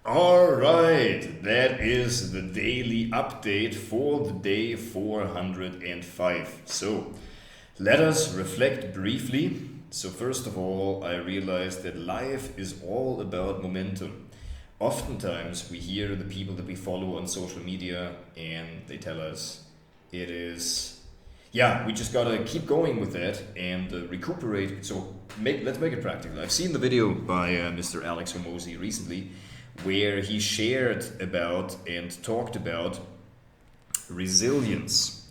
All right, that is the daily update for the day 405. So, let us reflect briefly. So, first of all, I realized that life is all about momentum. Oftentimes, we hear the people that we follow on social media and they tell us it is, yeah, we just gotta keep going with that and recuperate. So, let's make it practical. I've seen the video by Mr. Alex Hormozy recently where he shared about and talked about resilience.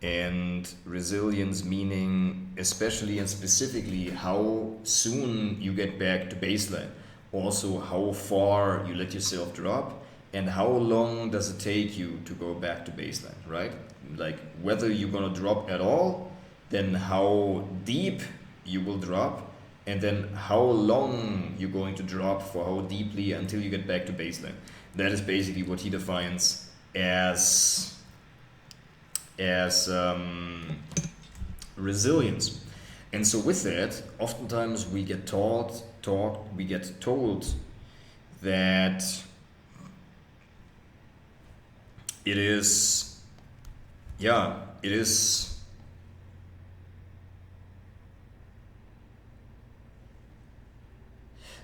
And resilience meaning especially and specifically how soon you get back to baseline. Also how far you let yourself drop and how long does it take you to go back to baseline, right? Like whether you're gonna drop at all, then how deep you will drop, and then how long you're going to drop for how deeply until you get back to baseline. That is basically what he defines as resilience. And so with that, oftentimes we get told that it is, yeah, it is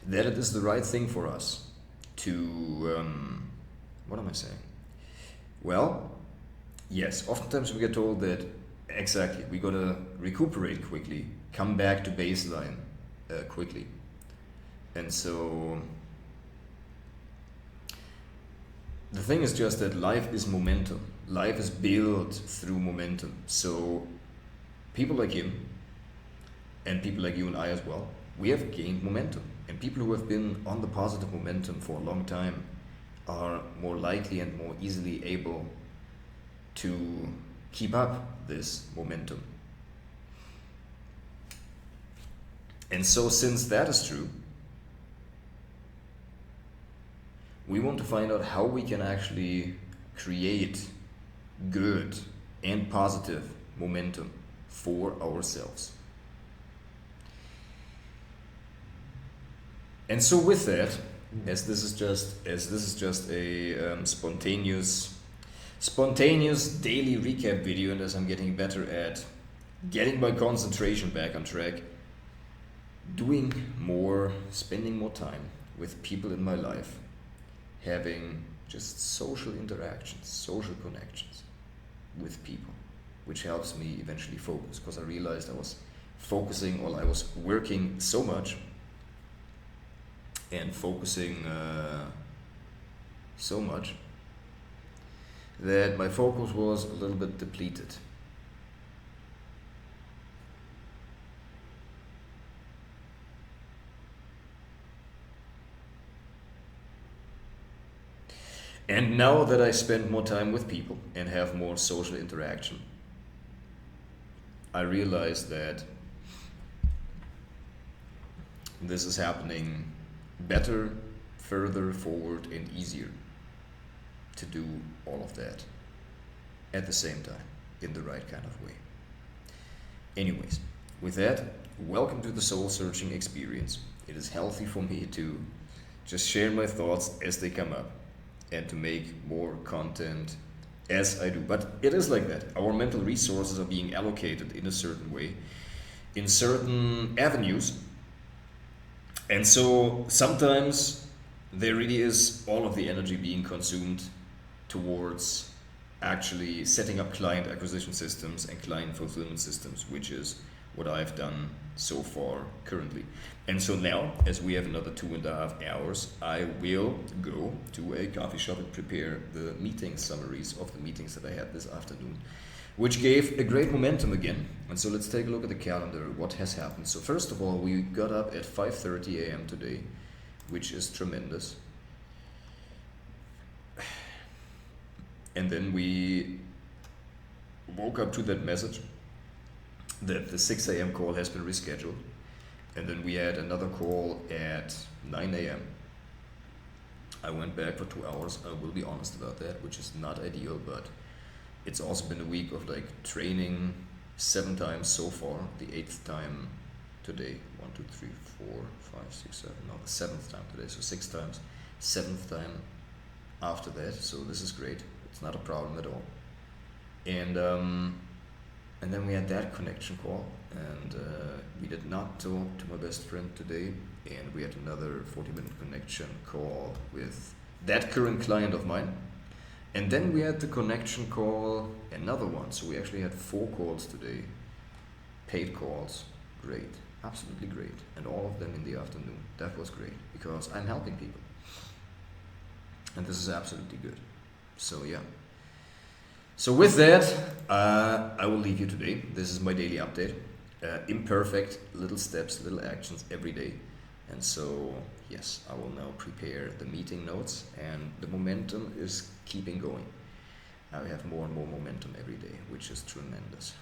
that it is the right thing for us to, what am I saying? Well, yes, oftentimes we get told that exactly, we gotta recuperate quickly, come back to baseline quickly. And so the thing is just that life is momentum. Life is built through momentum. So people like him and people like you and I as well, we have gained momentum. And people who have been on the positive momentum for a long time are more likely and more easily able to keep up this momentum. And so since that is true, we want to find out how we can actually create good and positive momentum for ourselves. And so with that, as this is just a spontaneous daily recap video, and as I'm getting better at getting my concentration back on track, spending more time with people in my life, having just social interactions, social connections with people, which helps me eventually focus, because I realized I was working so much and focusing so much that my focus was a little bit depleted. And now that I spend more time with people and have more social interaction, I realize that this is happening better, further forward, and easier to do all of that at the same time in the right kind of way. Anyways, with that, welcome to the soul searching experience. It is healthy for me to just share my thoughts as they come up and to make more content as I do. But it is like that. Our mental resources are being allocated in a certain way, in certain avenues. And so sometimes there really is all of the energy being consumed towards actually setting up client acquisition systems and client fulfillment systems, which is what I've done so far currently. And so now, as we have another 2.5 hours, I will go to a coffee shop and prepare the meeting summaries of the meetings that I had this afternoon, which gave a great momentum again. And so let's take a look at the calendar, what has happened. So first of all, we got up at 5:30 a.m. today, which is tremendous. And then we woke up to that message that the 6 a.m. call has been rescheduled. And then we had another call at 9 a.m. I went back for 2 hours. I will be honest about that, which is not ideal, but it's also been a week of like training 7 times so far, the 8th time today. 1, 2, 3, 4, 5, 6, 7, no, the 7th time today, so 6 times. 7th time after that, so this is great. It's not a problem at all. And then we had that connection call, and we did not talk to my best friend today, and we had another 40-minute connection call with that current client of mine. And then we had the connection call, another one. So we actually had 4 calls today, paid calls. Great, absolutely great, and all of them in the afternoon. That was great because I'm helping people, and this is absolutely good. So yeah. So with that, I will leave you today. This is my daily update. Imperfect, little steps, little actions every day. And so, yes, I will now prepare the meeting notes, and the momentum is keeping going. I have more and more momentum every day, which is tremendous.